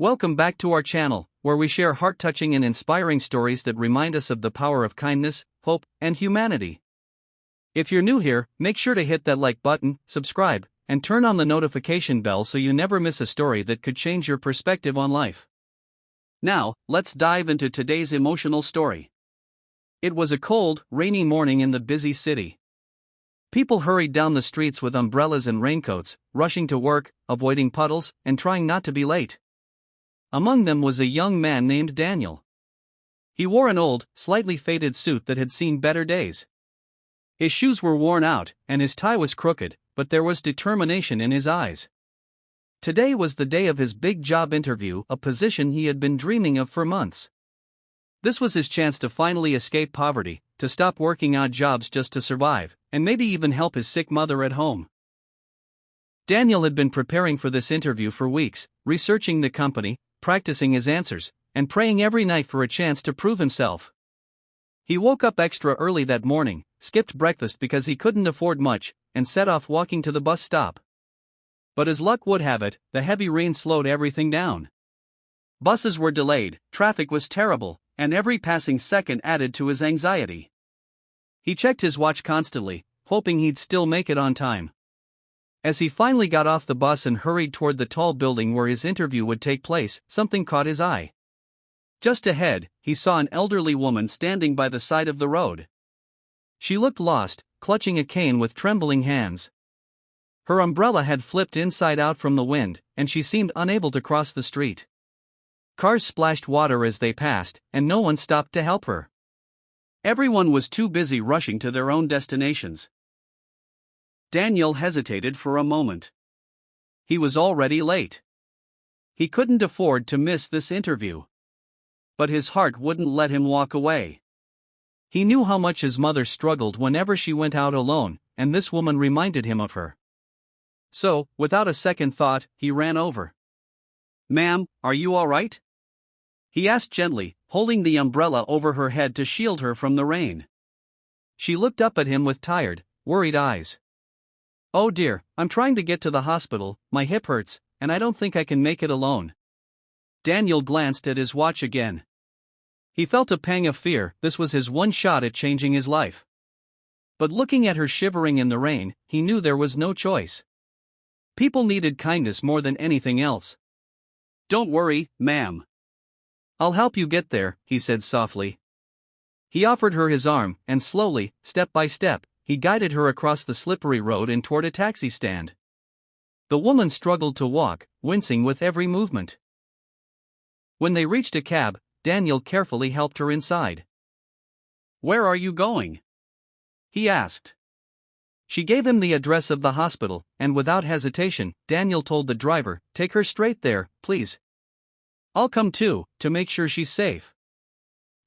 Welcome back to our channel, where we share heart-touching and inspiring stories that remind us of the power of kindness, hope, and humanity. If you're new here, make sure to hit that like button, subscribe, and turn on the notification bell so you never miss a story that could change your perspective on life. Now, let's dive into today's emotional story. It was a cold, rainy morning in the busy city. People hurried down the streets with umbrellas and raincoats, rushing to work, avoiding puddles, and trying not to be late. Among them was a young man named Daniel. He wore an old, slightly faded suit that had seen better days. His shoes were worn out, and his tie was crooked, but there was determination in his eyes. Today was the day of his big job interview, a position he had been dreaming of for months. This was his chance to finally escape poverty, to stop working odd jobs just to survive, and maybe even help his sick mother at home. Daniel had been preparing for this interview for weeks, researching the company, practicing his answers, and praying every night for a chance to prove himself. He woke up extra early that morning, skipped breakfast because he couldn't afford much, and set off walking to the bus stop. But as luck would have it, the heavy rain slowed everything down. Buses were delayed, traffic was terrible, and every passing second added to his anxiety. He checked his watch constantly, hoping he'd still make it on time. As he finally got off the bus and hurried toward the tall building where his interview would take place, something caught his eye. Just ahead, he saw an elderly woman standing by the side of the road. She looked lost, clutching a cane with trembling hands. Her umbrella had flipped inside out from the wind, and she seemed unable to cross the street. Cars splashed water as they passed, and no one stopped to help her. Everyone was too busy rushing to their own destinations. Daniel hesitated for a moment. He was already late. He couldn't afford to miss this interview. But his heart wouldn't let him walk away. He knew how much his mother struggled whenever she went out alone, and this woman reminded him of her. So, without a second thought, he ran over. "Ma'am, are you all right?" he asked gently, holding the umbrella over her head to shield her from the rain. She looked up at him with tired, worried eyes. "Oh dear, I'm trying to get to the hospital, my hip hurts, and I don't think I can make it alone." Daniel glanced at his watch again. He felt a pang of fear. This was his one shot at changing his life. But looking at her shivering in the rain, he knew there was no choice. People needed kindness more than anything else. "Don't worry, ma'am. I'll help you get there," he said softly. He offered her his arm, and slowly, step by step, he guided her across the slippery road and toward a taxi stand. The woman struggled to walk, wincing with every movement. When they reached a cab, Daniel carefully helped her inside. "Where are you going?" he asked. She gave him the address of the hospital, and without hesitation, Daniel told the driver, "Take her straight there, please. I'll come too, to make sure she's safe."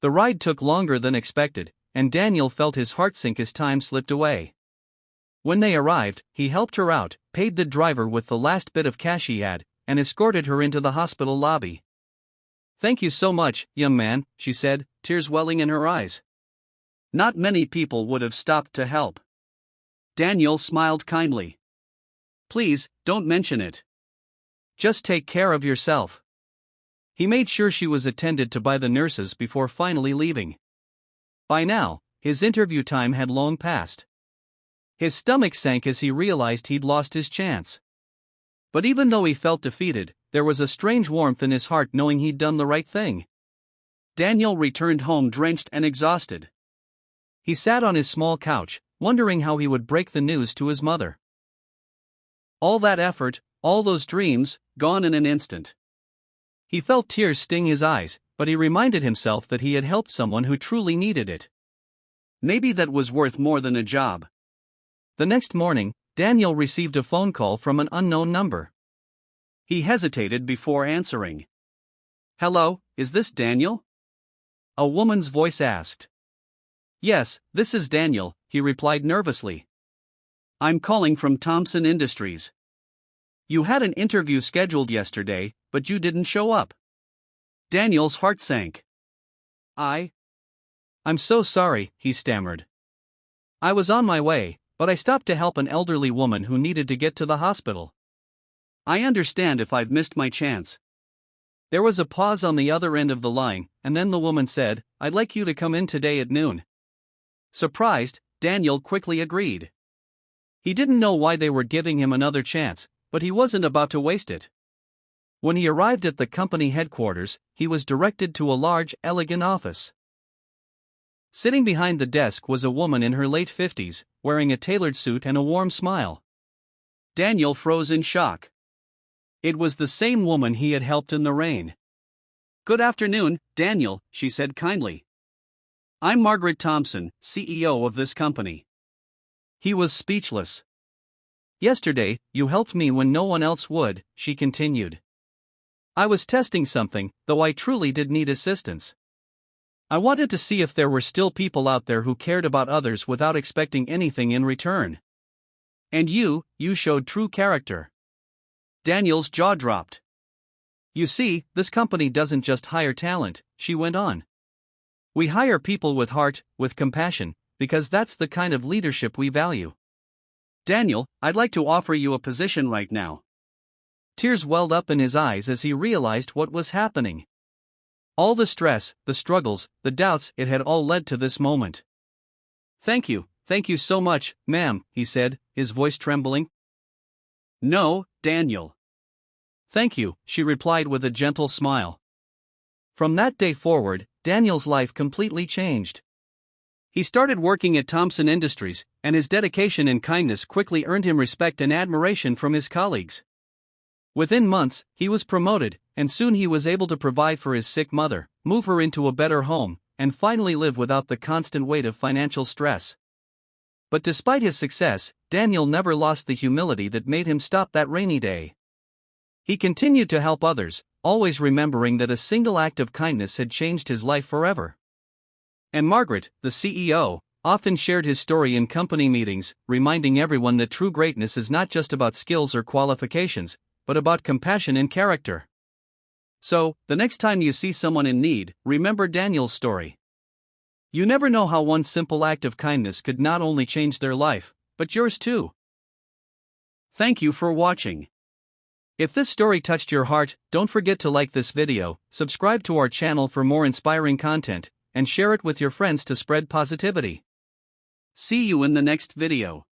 The ride took longer than expected, and Daniel felt his heart sink as time slipped away. When they arrived, he helped her out, paid the driver with the last bit of cash he had, and escorted her into the hospital lobby. "Thank you so much, young man," she said, tears welling in her eyes. Not many people would have stopped to help. Daniel smiled kindly. "Please, don't mention it. Just take care of yourself." He made sure she was attended to by the nurses before finally leaving. By now, his interview time had long passed. His stomach sank as he realized he'd lost his chance. But even though he felt defeated, there was a strange warmth in his heart knowing he'd done the right thing. Daniel returned home drenched and exhausted. He sat on his small couch, wondering how he would break the news to his mother. All that effort, all those dreams, gone in an instant. He felt tears sting his eyes, but he reminded himself that he had helped someone who truly needed it. Maybe that was worth more than a job. The next morning, Daniel received a phone call from an unknown number. He hesitated before answering. "Hello, is this Daniel?" a woman's voice asked. "Yes, this is Daniel," he replied nervously. "I'm calling from Thompson Industries. You had an interview scheduled yesterday, but you didn't show up." Daniel's heart sank. I'm so sorry," he stammered. "I was on my way, but I stopped to help an elderly woman who needed to get to the hospital. I understand if I've missed my chance." There was a pause on the other end of the line, and then the woman said, "I'd like you to come in today at noon." Surprised, Daniel quickly agreed. He didn't know why they were giving him another chance, but he wasn't about to waste it. When he arrived at the company headquarters, he was directed to a large, elegant office. Sitting behind the desk was a woman in her late 50s, wearing a tailored suit and a warm smile. Daniel froze in shock. It was the same woman he had helped in the rain. "Good afternoon, Daniel," she said kindly. "I'm Margaret Thompson, CEO of this company." He was speechless. "Yesterday, you helped me when no one else would," she continued. "I was testing something, though I truly did need assistance. I wanted to see if there were still people out there who cared about others without expecting anything in return. And you showed true character." Daniel's jaw dropped. "You see, this company doesn't just hire talent," she went on. "We hire people with heart, with compassion, because that's the kind of leadership we value. Daniel, I'd like to offer you a position right now." Tears welled up in his eyes as he realized what was happening. All the stress, the struggles, the doubts, it had all led to this moment. Thank you so much, ma'am," he said, his voice trembling. "No, Daniel." "Thank you," she replied with a gentle smile. From that day forward, Daniel's life completely changed. He started working at Thompson Industries, and his dedication and kindness quickly earned him respect and admiration from his colleagues. Within months, he was promoted, and soon he was able to provide for his sick mother, move her into a better home, and finally live without the constant weight of financial stress. But despite his success, Daniel never lost the humility that made him stop that rainy day. He continued to help others, always remembering that a single act of kindness had changed his life forever. And Margaret, the CEO, often shared his story in company meetings, reminding everyone that true greatness is not just about skills or qualifications, but about compassion and character. So, the next time you see someone in need, remember Daniel's story. You never know how one simple act of kindness could not only change their life, but yours too. Thank you for watching. If this story touched your heart, don't forget to like this video, subscribe to our channel for more inspiring content, and share it with your friends to spread positivity. See you in the next video.